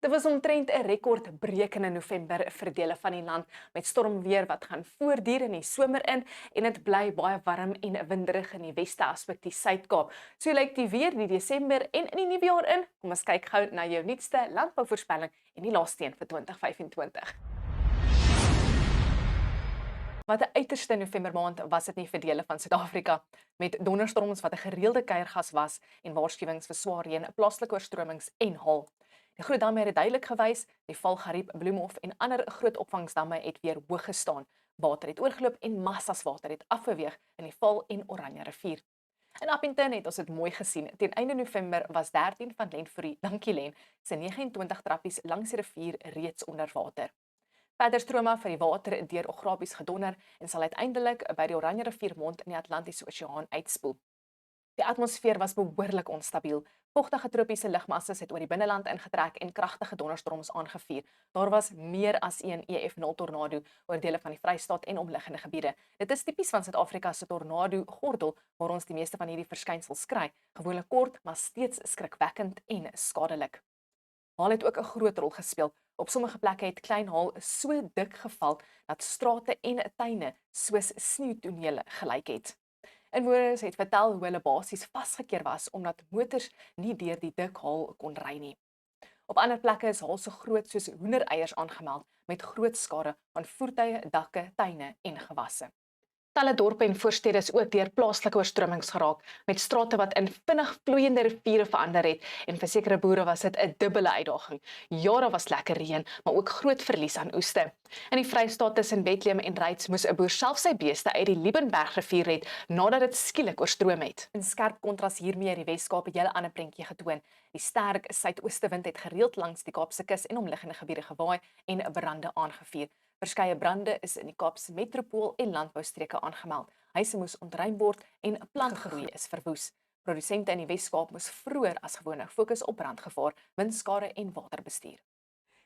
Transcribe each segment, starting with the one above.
Dit was omtrent 'n rekordbrekende November vir dele van die land met stormweer wat gaan voortduur in die somer in en dit bly baie warm en winderig in die weste asook die Suid-Kaap. So lyk die weer die Desember en in die nuwe jaar in. Kom ons kyk gou na jou nuutste landbouvoorspelling en die laaste een vir 2025. Wat 'n uiterste Novembermaand was dit nie vir dele van Suid-Afrika, met donderstorms wat 'n gereelde kuiergas was en waarskuwings vir swaar reën, plaaslike oorstromings en haal. Die groot damme het duidelik gewys, die Valgariep, Bloemhof en ander groot opvangsdamme het weer hoog gestaan. Water het oorgeloop en massas water het afbeweeg in die Vaal en Oranje rivier. In Appington het ons dit mooi gesien. Teen einde November was 13 van Lenfourie, Dankie Len, se 29 trappies langs die rivier reeds onder water. Verder strome van die water deur Ograbies gedonder en sal uiteindelik by die Oranje riviermond in die Atlantiese Oseaan uitspoel. Die atmosfeer was behoorlik onstabiel. Vogtige tropiese lugmasses het oor die binneland ingetrek en kragtige donderstorms aangevuur. Daar was meer as een EF0 tornado oor dele van die Vrystaat en omliggende gebiede. Dit is tipies van Suid-Afrika se tornado-gordel waar ons die meeste van hierdie verskynsels kry. Gewoonlik kort, maar steeds skrikwekkend en skadelik. Haal het ook 'n groot rol gespeel. Op sommige plekke het klein haal so dik geval dat strate en tuine soos sneeutonele gelyk het. Inwoners het vertel hoe hulle basies vasgekeer was omdat motors nie deur die dik haal kon ry nie. Op ander plekke is haal so groot soos hoendereiers aangemeld met groot skade aan voertuie, dakke, tuine en gewasse. Talle dorpe en voorstede is ook deur plaaslike oorstromings geraak, met strate wat in vinnig vloeiende riviere verander het en vir sekere boere was dit 'n dubbele uitdaging. Jare was lekker reën, maar ook groot verlies aan oeste. In die Vrystaat tussen Bethlehem en Ryds moes 'n boer self sy beeste uit die Liebenbergrivier red nadat dit skielik oorstroom het. In skerp kontras hiermee het die Wes-Kaap 'n hele ander prentjie getoon. Die sterk suidoostewind het gereeld langs die Kaapse kus en omliggende gebiede gewaai en brande aangevuur. Verskeie brande is in die Kaapse metropool en landboustreke aangemeld. Huise moes ontruim word en plantgroei is verwoes. Produsente in die Wes-Kaap moes vroeër as gewoonlik fokus op brandgevaar, windskade en waterbestuur.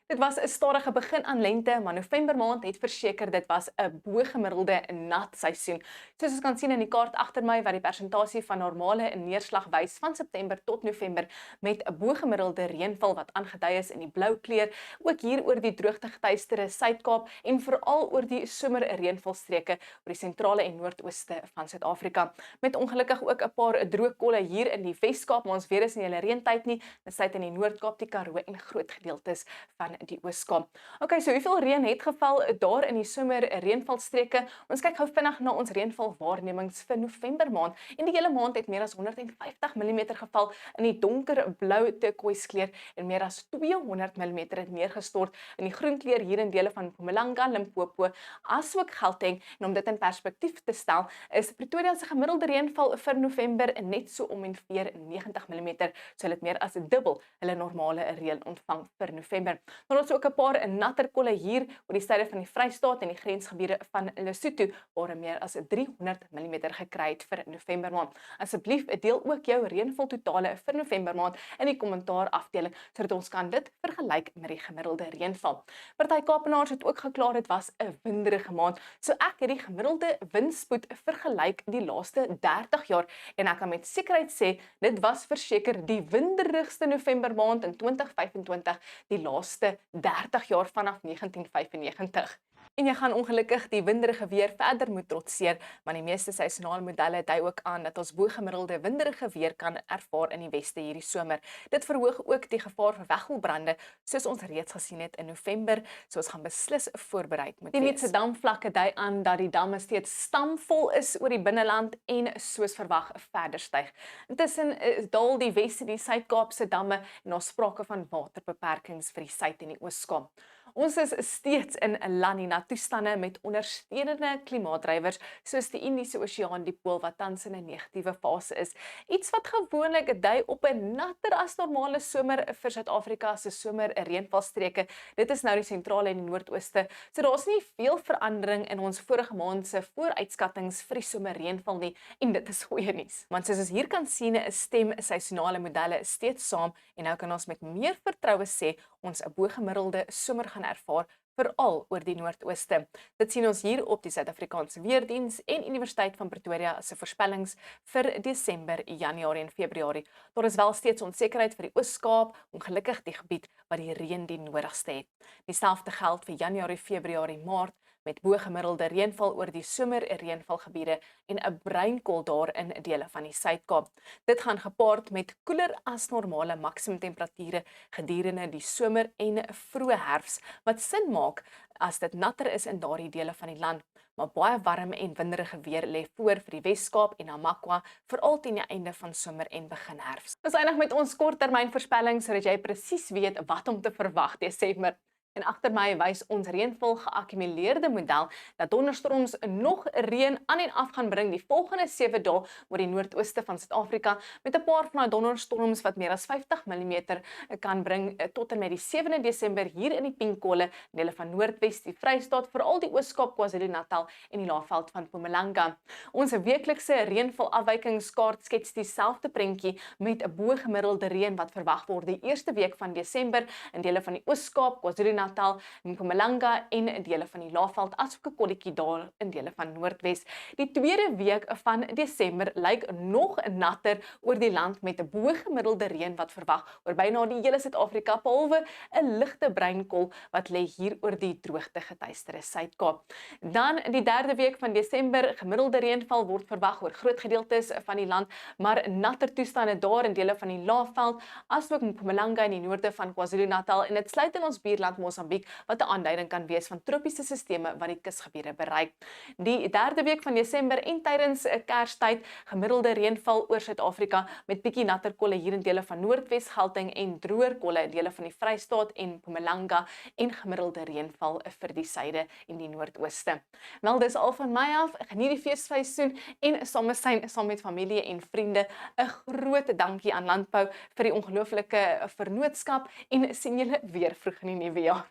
Dit was 'n stadige begin aan lente, maar November maand het verseker dit was 'n bo-gemiddelde nat seisoen. Soos ons kan sien in die kaart agter my wat die persentasie van normale neerslag wys van September tot November met 'n bo-gemiddelde reënval wat aangedui is in die blou kleur, ook hier oor die droogtegetuieerde Suid-Kaap en veral oor die somerreënvalstreke oor die sentrale en noordooste van Suid-Afrika. Met ongelukkig ook 'n paar droë kolle hier in die Wes-Kaap, maar ons weer is in die reëntyd nie. Dit sluit in die Noord-Kaap, die Karoo en groot gedeeltes van die Oos-Kaap. Okay, so hoeveel reën het geval daar in die somer reënvalstreke? Ons kyk gou vinnig na ons reënvalwaarnemings vir November maand. En die hele maand het meer as 150 mm geval in die donkerblou turkooiskleur en meer as 200 mm het neergestort in die groen kleur hier in dele van Mpumalanga, Limpopo, asook Gauteng. En om dit in perspektief te stel, is Pretoria se gemiddelde reënval vir November net so om en veer 90 mm, so hulle het meer as dubbel hulle normale reën ontvang vir November. Maar ons ook 'n paar natter kolle hier oor die suide van die Vrystaat en die grensgebiede van Lesotho waar meer as 300 mm gekry het vir November maand. Asseblief deel ook jou reënval totale vir November maand in die kommentaar afdeling sodat ons kan dit vergelyk met die gemiddelde reënval. Party Kaapenaars het ook gekla dit was 'n winderige maand. So ek het die gemiddelde windspoed vergelyk die laaste 30 jaar en ek kan met sekerheid sê dit was verseker die winderigste November maand in 2025, die laaste 30 jaar vanaf 1995. En jy gaan ongelukkig die winderige weer verder moet trotseer, maar die meeste seisonale modelle dui ook aan dat ons bo-gemiddelde winderige weer kan ervaar in die weste hierdie somer. Dit verhoog ook die gevaar vir wegholbrande, soos ons reeds gesien het in November, so ons gaan beslis voorberei moet wees. Die nuutste damvlakke dui aan dat die damme steeds stampvol is oor die binneland en soos verwag verder styg. Intussen daal die Wes en die Suid-Kaapse damme en ons sprake van waterbeperkings vir die Suid en die Oos-Kaap. Ons is steeds in La Nina toestande met ondersteunende klimaatdrywers soos die Indiese Oseaan dipool wat tans in 'n negatiewe fase is. Iets wat gewoonlik dui op 'n natter as normale somer vir Suid-Afrika se somer reënvalstreke. Dit is nou die sentrale en die noordooste. So daar's nie veel verandering in ons vorige maand se vooruitskattings vir die somer reënval nie en dit is goeie nuus. Want soos ons hier kan sien, stem seisonale modelle steeds saam en nou kan ons met meer vertroue sê ons 'n bo-gemiddelde somer gaan ervaar veral oor die noordooste. Dit sien ons hier op die Suid-Afrikaanse Weerdiens en Universiteit van Pretoria se voorspellings vir Desember, Januarie en Februarie. Daar is wel steeds onsekerheid vir die Oos-Kaap, ongelukkig die gebied wat die reën die nodigste het. Dieselfde geld vir Januarie, Februarie, Maart met bo-gemiddelde reënval oor die somerreënvalgebiede en 'n bruinkol daar in dele van die Suid-Kaap. Dit gaan gepaard met koeler as normale maksimumtemperature gedurende die somer en vroeë herfs, wat sin maak as dit natter is in daardie dele van die land. Maar baie warm en winderige weer lê voor vir die Wes-Kaap en Namakwa, veral teen die einde van somer en begin herfs. Ons eindig met ons korttermynvoorspelling sodat jy presies weet wat om te verwag Desember. En agter my wys ons reënval geakkumuleerde model dat donderstorms nog reën aan en af gaan bring die volgende 7 dae oor die noordooste van Suid-Afrika met 'n paar van daai donderstorms wat meer as 50 mm kan bring tot en met die 7de Desember hier in die Pinkkolle, dele van Noordwes, die Vrystaat, veral die Oos-Kaap, KwaZulu-Natal en die Laagveld van Mpumalanga. Ons weeklikse reënvalafwykingskaart skets dieselfde prentjie met 'n bo-gemiddelde reën wat verwag word die eerste week van Desember in dele van die Oos-Kaap, KwaZulu-Natal, Mpumalanga en dele van die Laagveld, asook 'n kolletjie daar in dele van Noordwes. Die tweede week van Desember lyk nog natter oor die land met 'n bo-gemiddelde reën wat verwag oor byna die hele Suid-Afrika, behalwe 'n ligte bruinkol wat lê hier oor die droogte getuisterde Suid-Kaap. Dan die derde week van Desember, gemiddelde reënval word verwag oor groot gedeeltes van die land, maar natter toestande daar in dele van die Laagveld, asook Mpumalanga in die noorde van KwaZulu-Natal, en dit sluit in ons buurland Mosambiek, wat 'n aanduiding kan wees van tropiese sisteme wat die kusgebiede bereik. Die derde week van Desember en tydens Kerstyd, gemiddelde reënval oor Suid-Afrika met bietjie natter kolle hier in dele van Noordwes, Gauteng en droër kolle in dele van die Vrystaat en Mpumalanga en gemiddelde reënval vir die suide en die noordooste. Wel, dis al van my af. Geniet die feesseisoen en saam met familie en vriende. 'n Groot dankie aan Landbou vir die ongelooflike vernootskap en sien julle weer vroeg in die nuwe jaar.